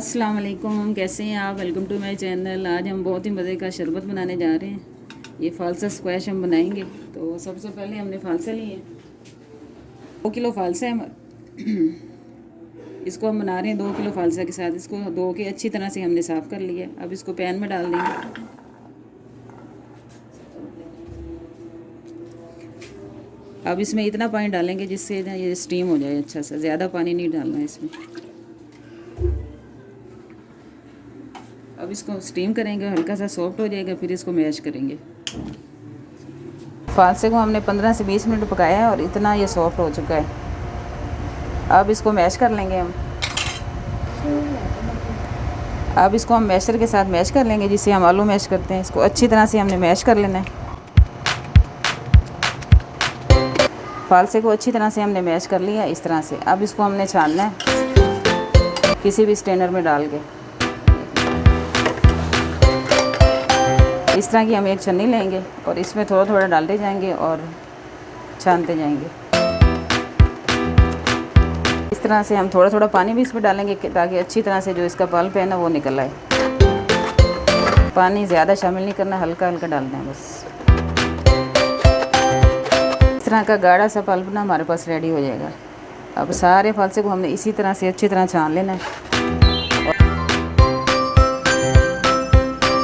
अस्सलाम वालेकुम, कैसे हैं आप। Welcome to my channel. आज हम बहुत ही मज़े का शरबत बनाने जा रहे हैं। ये फालसा स्क्वैश हम बनाएंगे। तो सबसे पहले हमने फालसा लिए 2 किलो फालसा है। इसको हम बना रहे हैं 2 किलो फालसा के साथ। इसको धो के अच्छी तरह से हमने साफ़ कर लिया। अब इसको पैन में डाल देंगे। अब इसमें इतना पानी डालेंगे जिससे ये स्टीम हो जाए अच्छा सा। ज़्यादा पानी नहीं डालना है इसमें। अब इसको स्टीम करेंगे, हल्का सा सॉफ्ट हो जाएगा, फिर इसको मैश करेंगे। फालसे को हमने 15 से 20 मिनट पकाया है और इतना ये सॉफ्ट हो चुका है। अब इसको मैश कर लेंगे हम। अब इसको हम मैशर के साथ मैश कर लेंगे, जिससे हम आलू मैश करते हैं। इसको अच्छी तरह से हमने मैश कर लेना है। फालसे को अच्छी तरह से हमने मैश कर लिया इस तरह से। अब इसको हमने छानना है किसी भी स्ट्रेनर में डाल के। इस तरह की हम एक छन्नी लेंगे और इसमें थोड़ा थोड़ा डालते जाएंगे और छानते जाएंगे। इस तरह से हम थोड़ा थोड़ा पानी भी इसमें डालेंगे ताकि अच्छी तरह से जो इसका पल्प है ना वो निकल आए। पानी ज़्यादा शामिल नहीं करना, हल्का हल्का डालना है बस। इस तरह का गाढ़ा सा पल्प ना हमारे पास रेडी हो जाएगा। अब सारे फालसे को हमने इसी तरह से अच्छी तरह छान लेना है।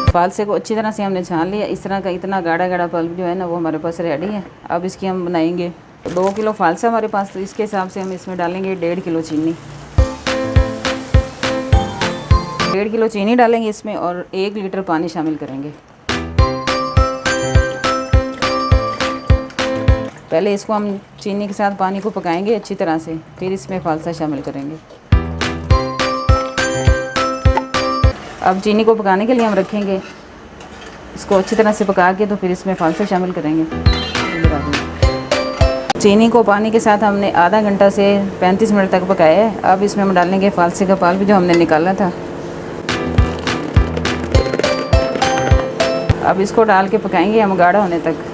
फालसे को अच्छी तरह से हमने छान लिया। इस तरह का इतना गाढ़ा गाढ़ा पल्प जो है ना वो हमारे पास रेडी है। अब इसकी हम बनाएंगे 2 किलो फालसा हमारे पास, तो इसके हिसाब से हम इसमें डालेंगे 1.5 किलो चीनी। 1.5 किलो चीनी डालेंगे इसमें और 1 लीटर पानी शामिल करेंगे। पहले इसको हम चीनी के साथ पानी को पकाएंगे अच्छी तरह से, फिर इसमें फालसा शामिल करेंगे। अब चीनी को पकाने के लिए हम रखेंगे इसको अच्छी तरह से पका के, तो फिर इसमें फालसा शामिल करेंगे। चीनी को पानी के साथ हमने आधा घंटा से 35 मिनट तक पकाया है। अब इसमें हम डालेंगे फालसे का पल्प जो हमने निकाला था। अब इसको डाल के पकाएंगे हम गाढ़ा होने तक।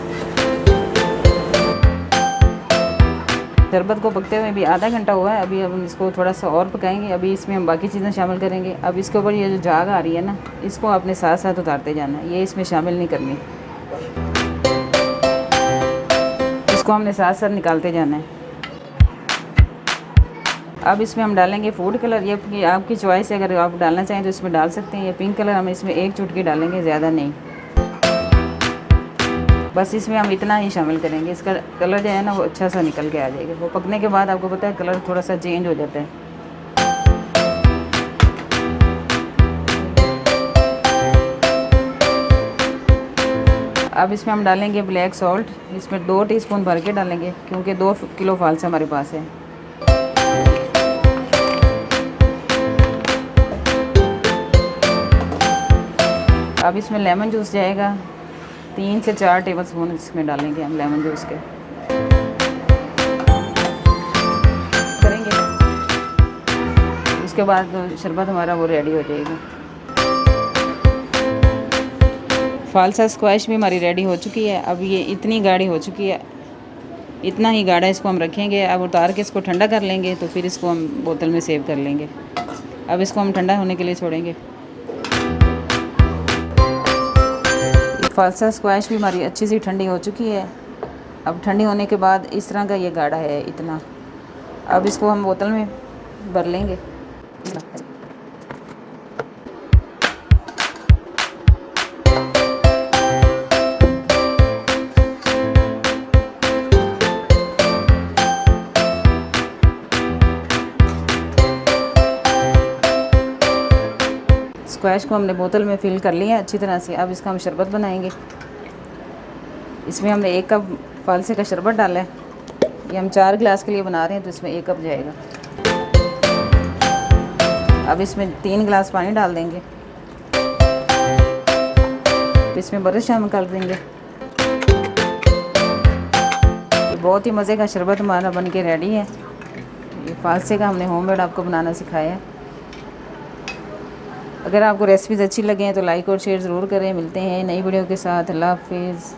शरबत को पकते हुए भी आधा घंटा हुआ है। अभी हम इसको थोड़ा सा और पकाएंगे। अभी इसमें हम बाकी चीज़ें शामिल करेंगे। अब इसके ऊपर ये जो झाग आ रही है ना, इसको अपने साथ साथ उतारते जाना है, ये इसमें शामिल नहीं करनी। इसको हमने साथ साथ निकालते जाना है। अब इसमें हम डालेंगे फूड कलर। ये आपकी चॉइस है, अगर आप डालना चाहें तो इसमें डाल सकते हैं। ये पिंक कलर हम इसमें 1 चुटकी डालेंगे, ज़्यादा नहीं। बस इसमें हम इतना ही शामिल करेंगे। इसका कलर जो है ना वो अच्छा सा निकल के आ जाएगा। वो पकने के बाद आपको पता है कलर थोड़ा सा चेंज हो जाता है। अब इसमें हम डालेंगे ब्लैक सॉल्ट। इसमें 2 टीस्पून भर के डालेंगे क्योंकि 2 किलो फालसा हमारे पास है। अब इसमें लेमन जूस जाएगा 3 से 4 टेबल स्पून इसमें डालेंगे हम लेमन जूस के करेंगे। उसके बाद शरबत हमारा वो रेडी हो जाएगा। फालसा स्क्वैश भी हमारी रेडी हो चुकी है। अब ये इतनी गाढ़ी हो चुकी है, इतना ही गाढ़ा इसको हम रखेंगे। अब उतार के इसको ठंडा कर लेंगे, तो फिर इसको हम बोतल में सेव कर लेंगे। अब इसको हम ठंडा होने के लिए छोड़ेंगे। फालसा स्क्वैश भी हमारी अच्छी सी ठंडी हो चुकी है। अब ठंडी होने के बाद इस तरह का ये गाढ़ा है इतना। अब इसको हम बोतल में भर लेंगे। स्क्वैश को हमने बोतल में फिल कर लिया अच्छी तरह से। अब इसका हम शरबत बनाएंगे। इसमें हमने 1 कप फालसे का शरबत डाला है। ये हम 4 गिलास के लिए बना रहे हैं, तो इसमें 1 कप जाएगा। अब इसमें 3 गिलास पानी डाल देंगे। इसमें बर्फ़ शामिल कर देंगे। ये बहुत ही मज़े का शरबत हमारा बन के रेडी है। ये फालसे का हमने होममेड आपको बनाना सिखाया है। अगर आपको रेसिपीज़ अच्छी लगे तो लाइक और शेयर ज़रूर करें। मिलते हैं नई वीडियो के साथ। अल्लाह हाफिज़।